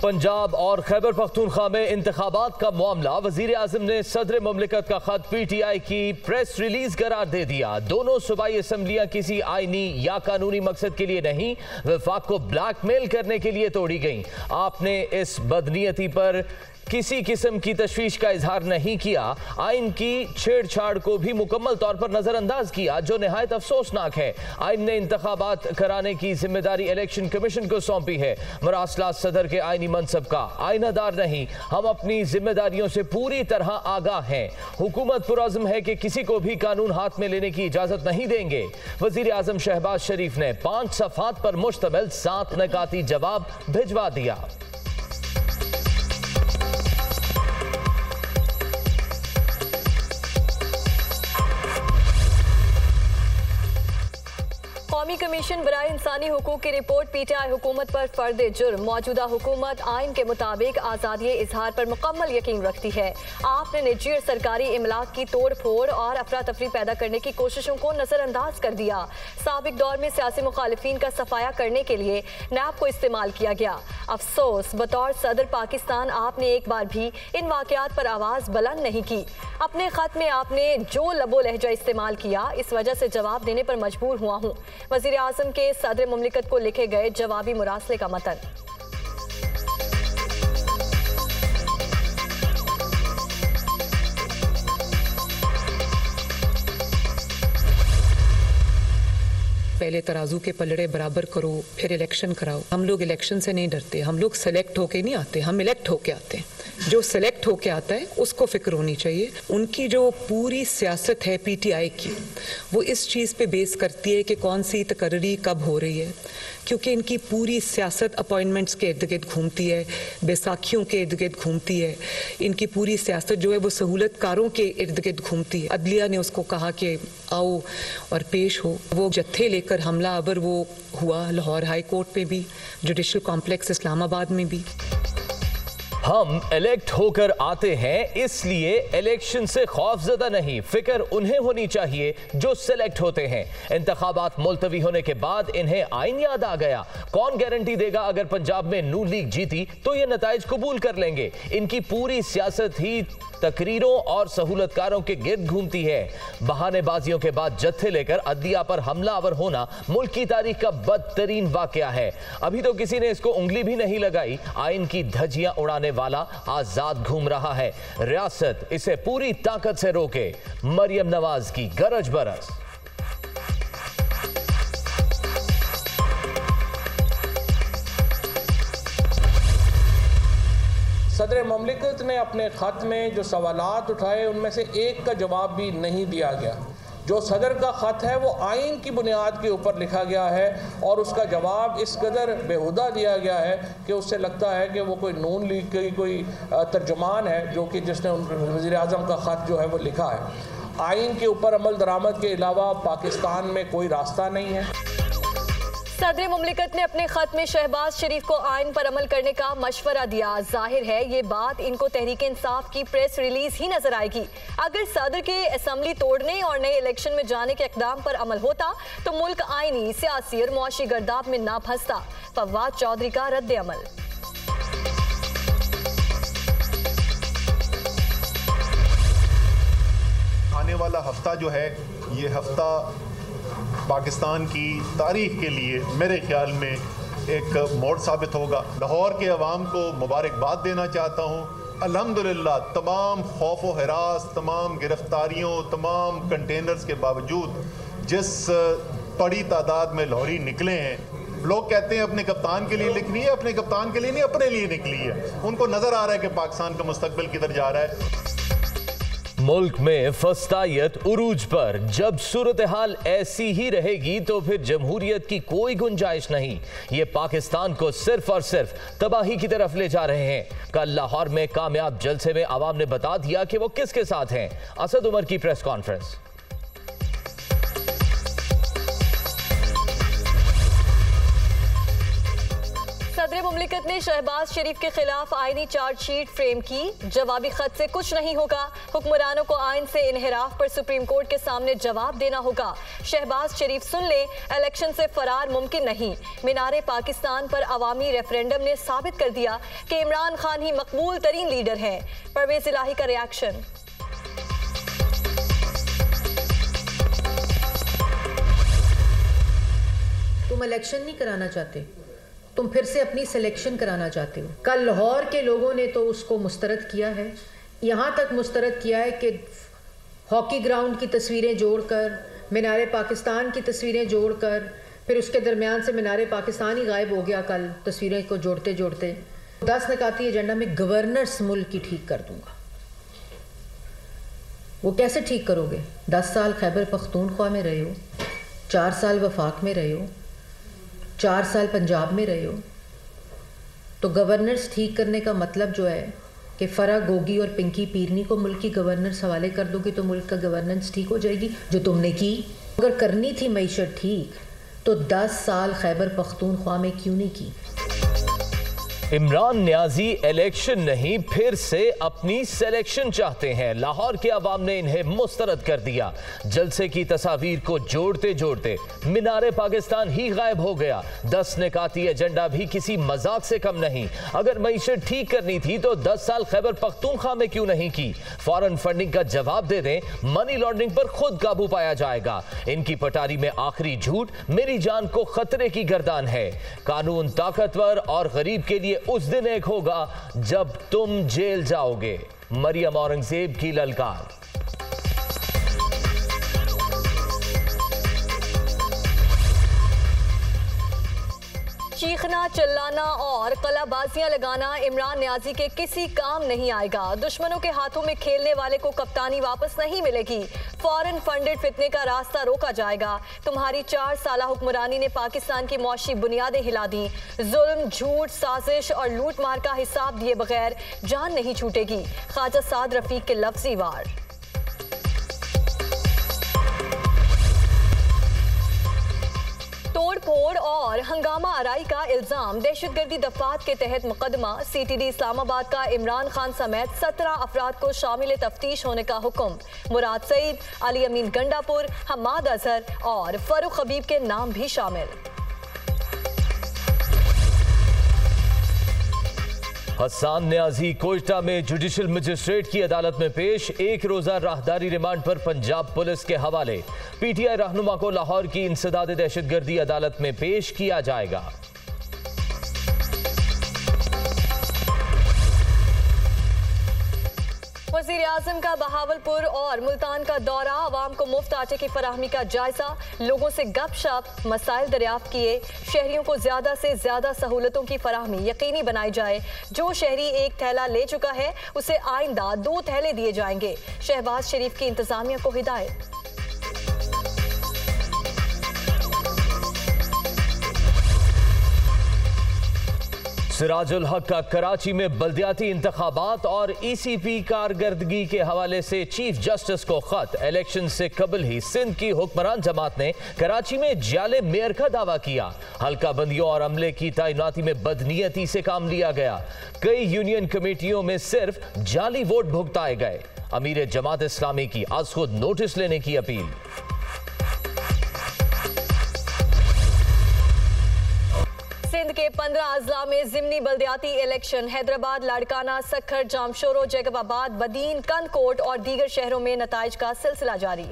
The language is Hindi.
पंजाब और खैबर पख्तूनख्वा में इंतखाबात का मामला, वजीर आजम ने सदर मुमलिकत का खत PTI की प्रेस रिलीज करार दे दिया। दोनों सूबाई असम्बलियां किसी आईनी या कानूनी मकसद के लिए नहीं, वफाक को ब्लैकमेल करने के लिए तोड़ी गईं। आपने इस बदनीयती पर किसी किस्म की तशवीश का इजहार नहीं किया। आइन की छेड़छाड़ को भी मुकम्मल तौर पर नजरअंदाज किया, जो निहायत अफसोसनाक है। आइन ने इंतखाबात कराने की जिम्मेदारी इलेक्शन कमीशन को सौंपी है। मरासला सदर के आइनी मनसब का आइनादार नहीं। हम अपनी जिम्मेदारियों से पूरी तरह आगाह हैं। हुकूमत पुरअज़्म है कि किसी को भी कानून हाथ में लेने की इजाजत नहीं देंगे। वजीर आजम शहबाज शरीफ ने 5 सफ़हात पर मुश्तमिल 7 नकाती जवाब भिजवा दिया। कौमी कमीशन बराए इंसानी हुकूक की रिपोर्ट PTI हुकूमत पर फर्द जुर्म। मौजूदा हुकूमत आइन के मुताबिक आज़ादी इजहार पर मुकम्मल यकीन रखती है। आपने निजी और सरकारी इमलाक की तोड़ फोड़ और अफरा तफरी पैदा करने की कोशिशों को नज़रअंदाज कर दिया। साबिक दौर में सियासी मुखालिफिन का सफाया करने के लिए नैब को इस्तेमाल किया गया। अफसोस, बतौर सदर पाकिस्तान आपने एक बार भी इन वाक़यात पर आवाज़ बुलंद नहीं की। अपने ख़त में आपने जो लबो लहजा इस्तेमाल किया, इस वजह से जवाब देने पर मजबूर हुआ हूँ। वज़ीर आज़म के सदर मुमलिकत को लिखे गए जवाबी मुरासले का मतन। पहले तराजू के पलड़े बराबर करो, फिर इलेक्शन कराओ। हम लोग इलेक्शन से नहीं डरते, हम लोग सेलेक्ट होके नहीं आते, हम इलेक्ट होके आते हैं। जो सेलेक्ट होके आता है उसको फिक्र होनी चाहिए। उनकी जो पूरी सियासत है PTI की, वो इस चीज़ पे बेस करती है कि कौन सी तकर्री कब हो रही है, क्योंकि इनकी पूरी सियासत अपॉइंटमेंट्स के इर्द गिर्द घूमती है, बैसाखियों के इर्द गिर्द घूमती है। इनकी पूरी सियासत जो है वो सहूलतकारों के इर्द गिर्द घूमती है। अदलिया ने उसको कहा कि आओ और पेश हो। वो जत्थे लेकर हमला अबर वो हुआ लाहौर हाई कोर्ट पे भी, जुडिशल कॉम्प्लेक्स इस्लामाबाद में भी। हम इलेक्ट होकर आते हैं, इसलिए इलेक्शन से खौफजदा नहीं, फिक्र उन्हें होनी चाहिए जो सिलेक्ट होते हैं। इंतखाबात मुलतवी होने के बाद इन्हें आइन याद आ गया। कौन गारंटी देगा अगर पंजाब में नून लीग जीती तो ये नताइज कबूल कर लेंगे। इनकी पूरी सियासत ही तकरीरों और सहूलतकारों के गिर्द घूमती है। बहानेबाजियों के बाद जत्थे लेकर अदलिया पर हमलावर होना मुल्क की तारीख का बदतरीन वाकया है। अभी तो किसी ने इसको उंगली भी नहीं लगाई। आइन की धज्जियां उड़ाने वाला आजाद घूम रहा है। रियासत इसे पूरी ताकत से रोके। मरियम नवाज की गरज बरस। सदर मुमलिकत ने अपने ख़त में जो सवालात उठाए उनमें से एक का जवाब भी नहीं दिया गया। जो सदर का ख़त है वो आइन की बुनियाद के ऊपर लिखा गया है और उसका जवाब इस कदर बेहुदा दिया गया है कि उससे लगता है कि वो कोई नून लीग की कोई तर्जुमान है जो कि जिसने वज़ीर आज़म का ख़त जो है वो लिखा है। आइन के ऊपर अमल दरामद के अलावा पाकिस्तान में कोई रास्ता नहीं है। सदर मुमलिकत ने अपने खत में शहबाज शरीफ को आइन पर अमल करने का मशवरा दिया। जाहिर है ये बात इनको तहरीक इंसाफ की प्रेस रिलीज ही नजर आएगी। अगर सदर के असम्बली तोड़ने और नए इलेक्शन में जाने के इकदाम पर अमल होता तो मुल्क आइनी, सियासी और मुआशी गर्दाब में ना फंसता। फवाद चौधरी का रद्द अमल। आने वाला हफ्ता जो है, ये हफ्ता पाकिस्तान की तारीख के लिए मेरे ख्याल में एक मोड़ साबित होगा। लाहौर के अवाम को मुबारकबाद देना चाहता हूँ। अल्हम्दुलिल्लाह तमाम खौफ व हरास, तमाम गिरफ्तारियों, तमाम कंटेनर्स के बावजूद जिस बड़ी तादाद में लाहौरी निकले हैं, लोग कहते हैं अपने कप्तान के लिए निकली है, अपने कप्तान के लिए नहीं, अपने लिए निकली है। उनको नज़र आ रहा है कि पाकिस्तान का मुस्तकबिल किधर जा रहा है। मुल्क में फस्तायत उरूज पर। जब सूरत हाल ऐसी ही रहेगी तो फिर जमहूरियत की कोई गुंजाइश नहीं। ये पाकिस्तान को सिर्फ और सिर्फ तबाही की तरफ ले जा रहे हैं। कल लाहौर में कामयाब जलसे में आवाम ने बता दिया कि वो किसके साथ हैं। असद उमर की प्रेस कॉन्फ्रेंस। सदर सदर मुमलिकत ने शहबाज शरीफ के खिलाफ आईनी चार्जशीट फ्रेम की। जवाबी खत से कुछ नहीं होगा, हुक्मरानों को आइन से इनहिराफ पर सुप्रीम कोर्ट के सामने जवाब देना होगा। शहबाज शरीफ सुन ले, इलेक्शन से फरार मुमकिन नहीं। मीनारे पाकिस्तान पर अवामी रेफरेंडम ने साबित कर दिया कि इमरान खान ही मकबूल तरीन लीडर हैं। परवेज इलाही का रिएक्शन। तुम इलेक्शन नहीं कराना चाहते, तुम फिर से अपनी सिलेक्शन कराना चाहते हो। कल लाहौर के लोगों ने तो उसको मुस्तरद किया है, यहाँ तक मुस्तरद किया है कि हॉकी ग्राउंड की तस्वीरें जोड़कर, मीनारे पाकिस्तान की तस्वीरें जोड़कर, फिर उसके दरमियान से मीनारे पाकिस्तान ही गायब हो गया कल तस्वीरें को जोड़ते जोड़ते। 10 निकाती एजेंडा में गवर्नर्स मुल्क की ठीक कर दूंगा। वो कैसे ठीक करोगे? 10 साल खैबर पख्तूनख्वा में रहे हो, 4 साल वफाक में रहे हो, 4 साल पंजाब में रहे हो, तो गवर्नेंस ठीक करने का मतलब जो है कि फरा गोगी और पिंकी पीरनी को मुल्क की गवर्नेंस हवाले कर दोगे तो मुल्क का गवर्नेंस ठीक हो जाएगी, जो तुमने की। अगर करनी थी मईशत ठीक तो 10 साल खैबर पख्तूनख्वा में क्यों नहीं की? इमरान न्याजी इलेक्शन नहीं, फिर से अपनी सिलेक्शन चाहते हैं। लाहौर के अवाम ने इन्हें मुस्तरद कर दिया। जलसे की तस्वीर को जोड़ते जोड़ते मीनारे पाकिस्तान ही गायब हो गया। 10 निकाती एजेंडा भी किसी मजाक से कम नहीं। अगर मईशत ठीक करनी थी तो 10 साल खैबर पख्तूनख्वा में क्यों नहीं की? फॉरेन फंडिंग का जवाब दे दें, मनी लॉन्ड्रिंग पर खुद काबू पाया जाएगा। इनकी पटारी में आखिरी झूठ मेरी जान को खतरे की गर्दान है। कानून ताकतवर और गरीब के लिए उस दिन एक होगा जब तुम जेल जाओगे। मरियम औरंगजेब की ललकार। चीखना, चिल्लाना और कलाबाजियां लगाना इमरान न्याजी के किसी काम नहीं आएगा। दुश्मनों के हाथों में खेलने वाले को कप्तानी वापस नहीं मिलेगी। फॉरेन फंडेड फितने का रास्ता रोका जाएगा। तुम्हारी 4 साला हुक्मरानी ने पाकिस्तान की मौशी बुनियादें हिला दी। जुल्म, झूठ, साजिश और लूट मार का हिसाब दिए बगैर जान नहीं छूटेगी। ख्वाजा साद रफीक के लफ्जी वार। तोड़-फोड़ और हंगामा आराई का इल्जाम। दहशतगर्दी दफात के तहत मुकदमा। CTD इस्लामाबाद का इमरान खान समेत 17 अफराद को शामिल तफ्तीश होने का हुक्म। मुराद सईद, अली अमीन गंडापुर, हमाद अजहर और फरूख हबीब के नाम भी शामिल। हसन न्याजी कोयटा में जुडिशल मजिस्ट्रेट की अदालत में पेश। 1 रोजा राहदारी रिमांड पर पंजाब पुलिस के हवाले। PTI रहनुमा को लाहौर की इंसदाद दहशतगर्दी अदालत में पेश किया जाएगा। वज़ीर आज़म का बहावलपुर और मुल्तान का दौरा। आवाम को मुफ्त आटे की फराहमी का जायजा। लोगों से गपशप, मसाइल दरियाफ्त किए। शहरियों को ज़्यादा से ज़्यादा सहूलतों की फराहमी यकीनी बनाई जाए। जो शहरी 1 थैला ले चुका है उसे आइंदा 2 थैले दिए जाएंगे। शहबाज शरीफ की इंतजामिया को हिदायत। सिराजुल हक का कराची में बल्दियाती इंतखाबात और ECP कारकर्दगी के हवाले से चीफ जस्टिस को खत। इलेक्शन से कबल ही सिंध की हुक्मरान जमात ने कराची में जाले मेयर का दावा किया। हल्का बंदियों और अमले की तैनाती में बदनीयती से काम लिया गया। कई यूनियन कमेटियों में सिर्फ जाली वोट भुगताए गए। अमीर जमात इस्लामी की आज खुद नोटिस लेने की अपील। सिंध के 15 अजला में जिमनी बल्दियाती इलेक्शन। हैदराबाद, लाड़काना, सखर, जामशोरो, जैकबाबाद, बदीन, कंदकोट और दीगर शहरों में नताइज का सिलसिला जारी।